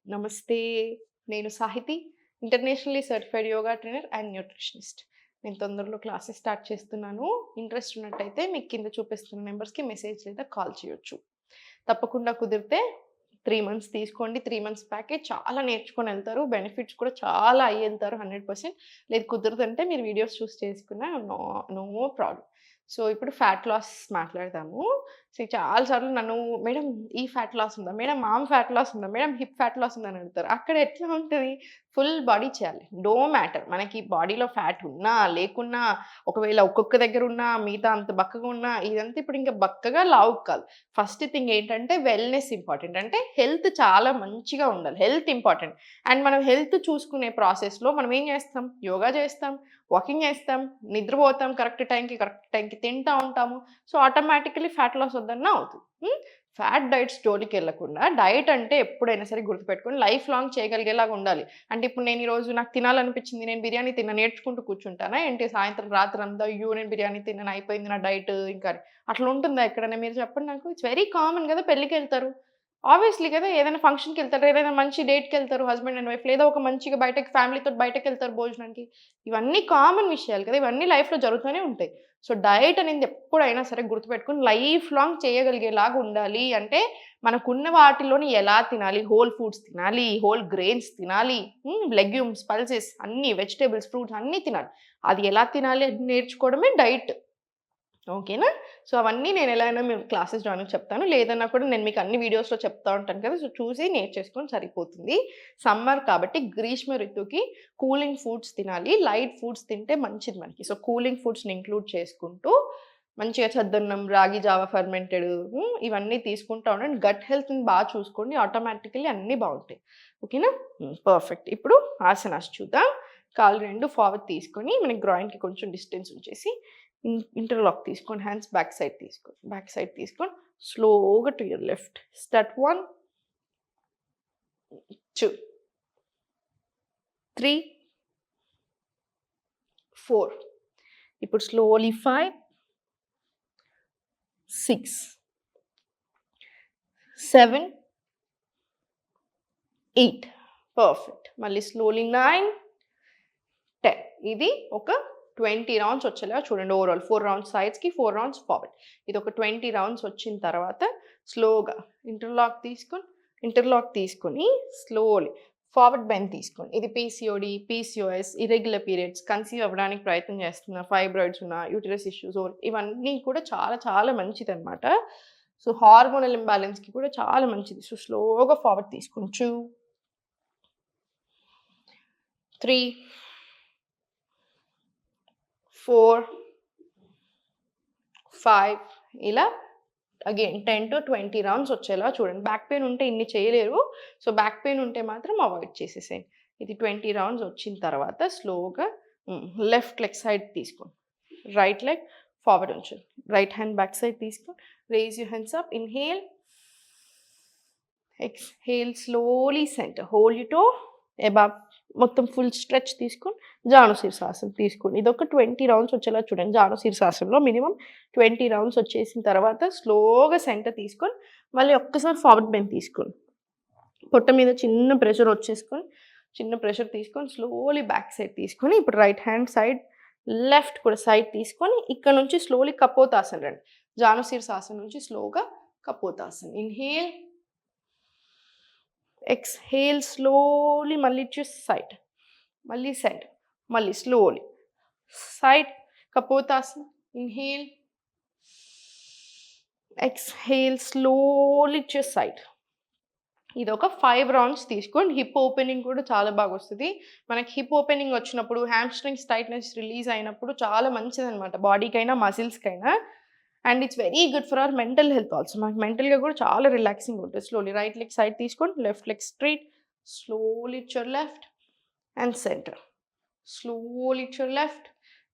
నమస్తే. నేను సాహితి. Internationally certified yoga trainer and nutritionist. నేను తొందరలో క్లాసెస్ స్టార్ట్ చేస్తున్నాను. ఇంట్రెస్ట్ ఉన్నట్టయితే మీకు కింద చూపిస్తున్న నెంబర్స్‌కి మెసేజ్ లేదా కాల్ చేయొచ్చు. తప్పకుండా కుదిరితే 3 మంత్స్ తీసుకోండి. 3 మంత్స్ ప్యాకేజ్ చాలా నేర్చుకొనెళ్తారు. బెనిఫిట్స్ కూడా చాలా అయ్యెళ్తారు 100%. లేదు కుదరదంటే మీరు వీడియోస్ చూసి చేసుకున్నా నో ప్రాబ్లమ్. సో, ఇప్పుడు ఫ్యాట్ లాస్ మాట్లాడదాము. సో, చాలా సార్లు నన్ను మేడం ఈ ఫ్యాట్ లాస్ ఉందా? మేడం ఆర్మ్ ఫ్యాట్ లాస్ ఉందా? మేడం హిప్ ఫ్యాట్ లాస్ ఉందా? అని అడుగుతారు. అక్కడ ఎట్లా ఉంటది? ఫుల్ బాడీ చేయాలి. నో మ్యాటర్ మనకి బాడీలో ఫ్యాట్ ఉన్నా, లేకున్నా, ఒకవేళ ఒక్కొక్క దగ్గర ఉన్నా, మిగతా అంత బక్కగా ఉన్నా, ఇదంతా ఇప్పుడు ఇంకా బక్కగా, లావుగా కాదు. ఫస్ట్ థింగ్ ఏంటంటే వెల్‌నెస్ ఇంపార్టెంట్. అంటే హెల్త్ చాలా మంచిగా ఉండాలి. Health important. అండ్ మనం హెల్త్ చూసుకునే ప్రాసెస్‌లో మనం ఏం చేస్తాం? యోగా చేస్తాం, వాకింగ్ చేస్తాం, నిద్రపోతాం కరెక్ట్ టైంకి తింటా ఉంటాము. సో, ఆటోమేటికల్లీ ఫ్యాట్ లాస్ వద్దన్నా అవుతుంది. ఫ్యాట్ డైట్స్ జోలికెళ్ళకుండా డైట్ అంటే ఎప్పుడైనా సరే గుర్తుపెట్టుకొని లైఫ్ లాంగ్ చేయగలిగేలాగా ఉండాలి. అంటే ఇప్పుడు నేను ఈరోజు నాకు తినాలనిపించింది. నేను బిర్యానీ తిన్నా నేర్చుకుంటూ కూర్చుంటానా ఏంటి? సాయంత్రం రాత్రంతా అయ్యో! నేను బిర్యానీ తిన్నాను అయిపోయింది నా డైట్ ఇంకా అని. అట్లా ఉంటుందా ఎక్కడైనా మీరు చెప్పండి నాకు? ఇట్స్ వెరీ కామన్ గదా! పెళ్ళికెళ్తారు. ఆబ్వియస్లీ కదా! ఏదైనా ఫంక్షన్‌కెళ్తారు. ఏదైనా మంచి డేట్‌కెళ్తారు హస్బెండ్ అండ్ వైఫ్. లేదా ఒక మంచిగా బయటకి ఫ్యామిలీతోటి బయటకెళ్తారు భోజనానికి. ఇవన్నీ కామన్ విషయాలు కదా! ఇవన్నీ లైఫ్‌లో జరుగుతూనే ఉంటాయి. సో, డైట్ అనేది ఎప్పుడైనా సరే గుర్తుపెట్టుకొని లైఫ్ లాంగ్ చేయగలిగేలాగా ఉండాలి. అంటే మనకున్న వాటిలోని ఎలా తినాలి? హోల్ ఫుడ్స్ తినాలి, హోల్ గ్రెయిన్స్ తినాలి, లెగ్యూమ్స్, పల్సెస్ అన్నీ వెజిటబుల్స్, ఫ్రూట్స్ అన్నీ తినాలి. అది ఎలా తినాలి అని నేర్చుకోవడమే డైట్. ఓకేనా? సో, అవన్నీ నేను ఎలా అయినా మీరు క్లాసెస్ జాయిన్ అయ్యి చెప్తాను. లేదన్నా కూడా నేను మీకు అన్ని వీడియోస్‌లో చెప్తా ఉంటాను కదా! సో, చూసి నేర్చేసుకొని సరిపోతుంది. సమ్మర్ కాబట్టి గ్రీష్మ ఋతువుకి కూలింగ్ ఫుడ్స్ తినాలి. లైట్ ఫుడ్స్ తింటే మంచిది మనకి. సో, కూలింగ్ ఫుడ్స్‌ని ఇంక్లూడ్ చేసుకుంటూ మంచిగా చద్దన్నం, రాగి జావ ఫెర్మెంటెడ్ ఇవన్నీ తీసుకుంటా ఉండండి. గట్ హెల్త్‌ని చూసుకోండి. ఆటోమేటికల్లీ అన్నీ బావుంటాయి. ఓకేనా? పర్ఫెక్ట్. ఇప్పుడు ఆసనాస్ చూద్దాం. కాళ్ళు 2 ఫార్వర్డ్ తీసుకొని మనకి గ్రాయిన్‌కి కొంచెం డిస్టెన్స్ ఉంచేసి ఇంటర్లాక్ తీసుకొని హ్యాండ్స్ బ్యాక్ సైడ్ తీసుకోండి. బ్యాక్ సైడ్ తీసుకొని స్లోగా టు యువర్ లెఫ్ట్. స్టార్ట్ 1, 2, 3, 4. ఇప్పుడు స్లోలీ 5, 6, 7, 8. పర్ఫెక్ట్. మళ్ళీ స్లోలీ 9, 10. ఇది ఒక 20 రౌండ్స్ వచ్చేలాగా చూడండి. ఓవరాల్ 4 రౌండ్స్ సైడ్స్‌కి, 4 రౌండ్స్ ఫార్వర్డ్. ఇది ఒక 20 రౌండ్స్ వచ్చిన తర్వాత స్లోగా ఇంటర్లాక్ తీసుకొని స్లోలీ ఫార్వర్డ్ బెండ్ తీసుకోండి. ఇది PCOD, PCOS, irregular periods, conceive అవ్వడానికి ప్రయత్నం చేస్తున్న, ఫైబ్రాయిడ్స్ ఉన్న, యూటరస్ ఇష్యూస్ ఇవన్నీ కూడా చాలా చాలా మంచిదనమాట. సో, హార్మోనల్ ఇంబాలెన్స్‌కి కూడా చాలా మంచిది. సో, స్లోగా ఫార్వర్డ్ తీసుకోండి. 2, 3, 4, 5 ఇలా అగైన్ 10-20 రౌండ్స్ వచ్చేలా చూడండి. బ్యాక్ పెయిన్ ఉంటే ఇన్ని చేయలేరు. సో, బ్యాక్ పెయిన్ ఉంటే మాత్రం అవాయిడ్ చేసేసేయండి. ఇది 20 రౌండ్స్ వచ్చిన తర్వాత స్లోగా లెఫ్ట్ లెగ్ సైడ్ తీసుకోండి. రైట్ లెగ్ ఫార్వర్డ్ ఉంచండి. రైట్ హ్యాండ్ బ్యాక్ సైడ్ తీసుకోండి. Raise your hands up. Inhale. Exhale slowly centre. Hold your toe above. మొత్తం ఫుల్ స్ట్రెచ్ తీసుకొని జాను శీర్షాసనం తీసుకోండి. ఇదొక 20 రౌండ్స్ వచ్చేలా చూడండి. జాను శీర్షాసనంలో మినిమమ్ 20 రౌండ్స్ వచ్చేసిన తర్వాత స్లోగా సెంటర్ తీసుకొని మళ్ళీ ఒక్కసారి ఫార్వర్డ్ బెండ్ తీసుకోండి. పొట్ట మీద చిన్న ప్రెషర్ వచ్చేసుకొని, చిన్న ప్రెషర్ తీసుకొని స్లోలీ బ్యాక్ సైడ్ తీసుకొని ఇప్పుడు రైట్ హ్యాండ్ సైడ్, లెఫ్ట్ కూడా సైడ్ తీసుకొని ఇక్కడ నుంచి స్లోలీ కపోతాసన రండి. జాను శీర్షాసనం నుంచి స్లోగా కపోతాసన. ఇన్‌హేల్. ఎక్స్‌హేల్ స్లోలీ మళ్ళీ టు సైడ్. మళ్ళీ సెంటర్. మళ్ళీ slowly side Kapotasana. Inhale. Exhale slowly to side. ఇదొక 5 రౌండ్స్ తీసుకోండి. హిప్ ఓపెనింగ్ కూడా చాలా బాగొస్తది. మనకి హిప్ ఓపెనింగ్ వచ్చినప్పుడు హామ్‌స్ట్రింగ్స్ టైట్‌నెస్ రిలీజ్ అయినప్పుడు చాలా మంచిదనమాట బాడీకైనా, మజిల్స్‌కైనా. And it's very good for our mental health also. మనకి మెంటల్‌గా కూడా చాలా రిలాక్సింగ్ ఉంటుంది. స్లోలీ రైట్ లెగ్ సైడ్ తీసుకోండి. Left leg straight. Slowly to your left and centre. Slowly to your left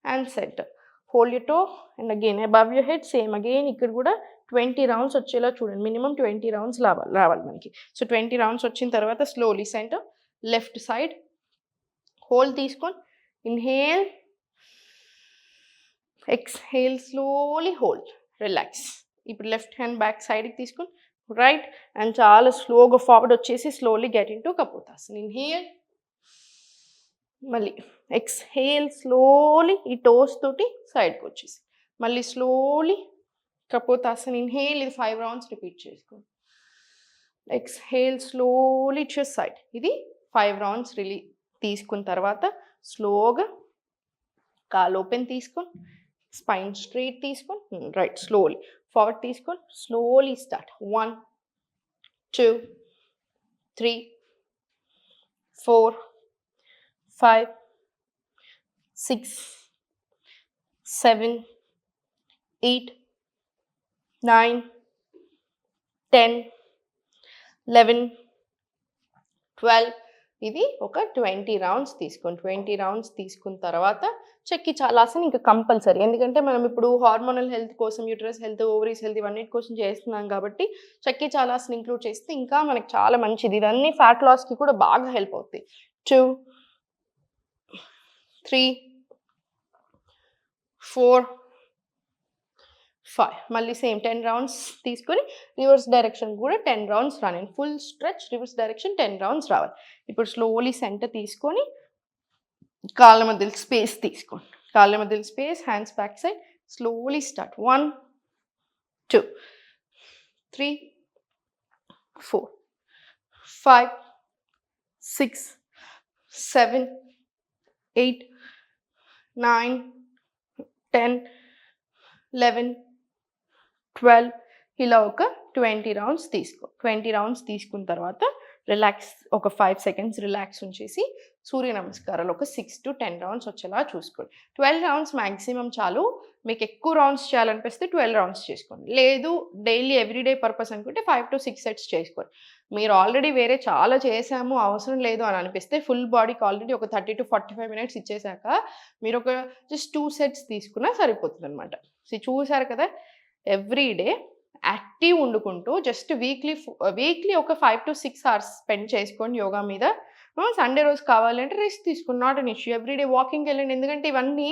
and center. Hold your toe and again above your head. Same again. ఇక్కడ కూడా 20 rounds వచ్చేలా చూడండి. Minimum 20 rounds రావాలి మనకి. So, 20 rounds వచ్చిన తర్వాత slowly centre, left side hold తీసుకొని inhale. Exhale slowly hold. Relax. ఇప్పుడు లెఫ్ట్ హ్యాండ్ బ్యాక్ సైడ్‌కి తీసుకొని రైట్. అండ్ చాలా స్లోగా ఫార్వర్డ్ వచ్చేసి slowly get into Kapotasana. Inhale, మళ్ళీ ఎక్స్హేల్ స్లోలీ ఈ టోస్ తోటి సైడ్కి వచ్చేసి మళ్ళీ స్లోలీ కపోతాసన్. ఇన్హేల్, ఇది 5 రౌండ్స్ రిపీట్ చేసుకోండి. ఎక్స్హేల్ స్లోలీ టు సైడ్, ఇది 5 రౌండ్స్ తీసుకున్న తర్వాత స్లోగా కాలు ఓపెన్ తీసుకొని స్పైన్ స్ట్రైట్ తీసుకొని రైట్ స్లోలీ ఫార్వర్డ్ తీసుకొని స్లోలీ స్టార్ట్. 1 2 3 4 5 6 7 8 9 10 11 12. ఇది ఒక 20 రౌండ్స్ తీసుకోండి. 20 రౌండ్స్ తీసుకున్న తర్వాత చెక్కి చాలాసన్ ఇంకా కంపల్సరీ. ఎందుకంటే మనం ఇప్పుడు హార్మోనల్ హెల్త్ కోసం, యూటరస్ హెల్త్, ఓవరీస్ హెల్త్ ఇవన్నిటి కోసం చేస్తున్నాం కాబట్టి చెక్కి చాలాసన్ ఇంక్లూడ్ చేస్తే ఇంకా మనకి చాలా మంచిది. ఇవన్నీ ఫ్యాట్ లాస్కి కూడా బాగా హెల్ప్ అవుతాయి. 2 3 4 5. మళ్ళీ సేమ్ 10 రౌండ్స్ తీసుకొని రివర్స్ డైరెక్షన్ కూడా 10 రౌండ్స్ రానండి. Full stretch reverse direction 10 rounds రావాలి. ఇప్పుడు స్లోలీ సెంటర్ తీసుకొని కాళ్ళ మధ్యలో స్పేస్ తీసుకోండి. కాళ్ళ మధ్యలో space, hands back side, slowly start. 1 2 3 4 5 6 7 8 9 10 11 12. ఇలా ఒక 20 రౌండ్స్ తీసుకో. 20 రౌండ్స్ తీసుకున్న తర్వాత రిలాక్స్, ఒక 5 సెకండ్స్ రిలాక్స్ ఉంచేసి సూర్య నమస్కారాలు ఒక 6 to 10 రౌండ్స్ వచ్చేలా చూసుకోండి. 12 రౌండ్స్ మ్యాక్సిమం చాలు. మీకు ఎక్కువ రౌండ్స్ చేయాలనిపిస్తే 12 రౌండ్స్ చేసుకోండి. లేదు డైలీ ఎవ్రీడే పర్పస్ అనుకుంటే 5 to 6 సెట్స్ చేసుకోండి. మీరు ఆల్రెడీ వేరే చాలా చేసాము అవసరం లేదు అని అనిపిస్తే ఫుల్ బాడీకి ఆల్రెడీ ఒక 30 to 45 మినిట్స్ ఇచ్చేసాక మీరు ఒక జస్ట్ 2 సెట్స్ తీసుకున్నా సరిపోతుంది అనమాట. సో చూసారు కదా, ఎవ్రీడే యాక్టివ్ ఉండుకుంటూ జస్ట్ వీక్లీ ఒక 5 to 6 అవర్స్ స్పెండ్ చేసుకోండి యోగా మీద. సండే రోజు కావాలంటే రెస్ట్ తీసుకోండి, నాట్ అన్ ఇష్యూ. ఎవ్రీడే వాకింగ్కి వెళ్ళండి. ఎందుకంటే ఇవన్నీ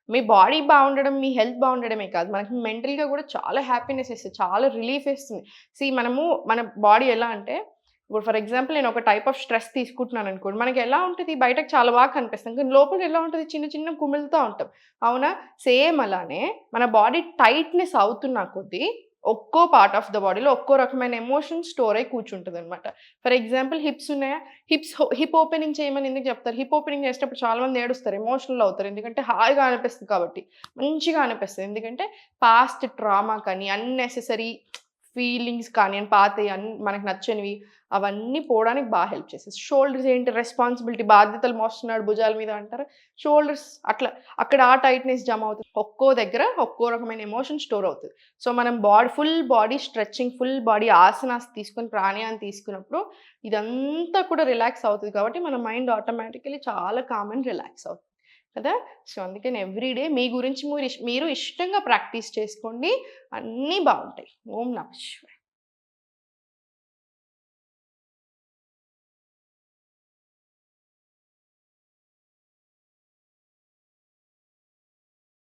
మీ బాడీ బాగుండడం, మీ హెల్త్ బాగుండడమే కాదు, మనకి మెంటల్గా కూడా చాలా హ్యాపీనెస్ ఇస్తుంది, చాలా రిలీఫ్ ఇస్తుంది. మన బాడీ ఎలా అంటే, ఇప్పుడు ఫర్ ఎగ్జాంపుల్ నేను ఒక టైప్ ఆఫ్ స్ట్రెస్ తీసుకుంటున్నాను అనుకోండి, మనకి ఎలా ఉంటుంది, బయటకు చాలా బాగా కనిపిస్తుంది కానీ లోపల ఎలా ఉంటుంది, చిన్న చిన్న కుమిళ్తూ ఉంటాం, అవునా? సేమ్ అలానే మన బాడీ టైట్నెస్ అవుతున్న కొద్దీ ఒక్కో పార్ట్ ఆఫ్ ద బాడీలో ఒక్కో రకమైన ఎమోషన్ స్టోర్ అయి కూర్చుంటుంది అనమాట. ఫర్ ఎగ్జాంపుల్ హిప్స్ ఉన్నాయా, హిప్ ఓపెనింగ్ చేయమని ఎందుకు చెప్తారు? హిప్ ఓపెనింగ్ చేసేటప్పుడు చాలా మంది ఏడుస్తారు, ఎమోషనల్ అవుతారు. ఎందుకంటే హాయిగా అనిపిస్తుంది కాబట్టి, మంచిగా అనిపిస్తుంది. ఎందుకంటే పాస్ట్ ట్రామా కానీ అన్నెసెసరీ ఫీలింగ్స్ కానీ పాతవి మనకు నచ్చనివి అవన్నీ పోవడానికి బాగా హెల్ప్ చేసేది. షోల్డర్స్ ఏంటి, రెస్పాన్సిబిలిటీ, బాధ్యతలు మోస్తున్నాడు భుజాల మీద అంటారు, షోల్డర్స్ అట్లా అక్కడ ఆ టైట్నెస్ జమ అవుతుంది. ఒక్కో దగ్గర ఒక్కో రకమైన ఎమోషన్ స్టోర్ అవుతుంది. సో మనం full body stretching, full body asanas తీసుకొని ప్రాణాయామం తీసుకున్నప్పుడు ఇదంతా కూడా రిలాక్స్ అవుతుంది కాబట్టి మన మైండ్ ఆటోమేటికలీ చాలా కామ్ అండ్ రిలాక్స్ అవుతుంది కదా. సో అందుకని ఎవ్రీడే మీ గురించి మీరు ఇష్టంగా ప్రాక్టీస్ చేసుకోండి, అన్నీ బాగుంటాయి. ఓం నమః శివాయ.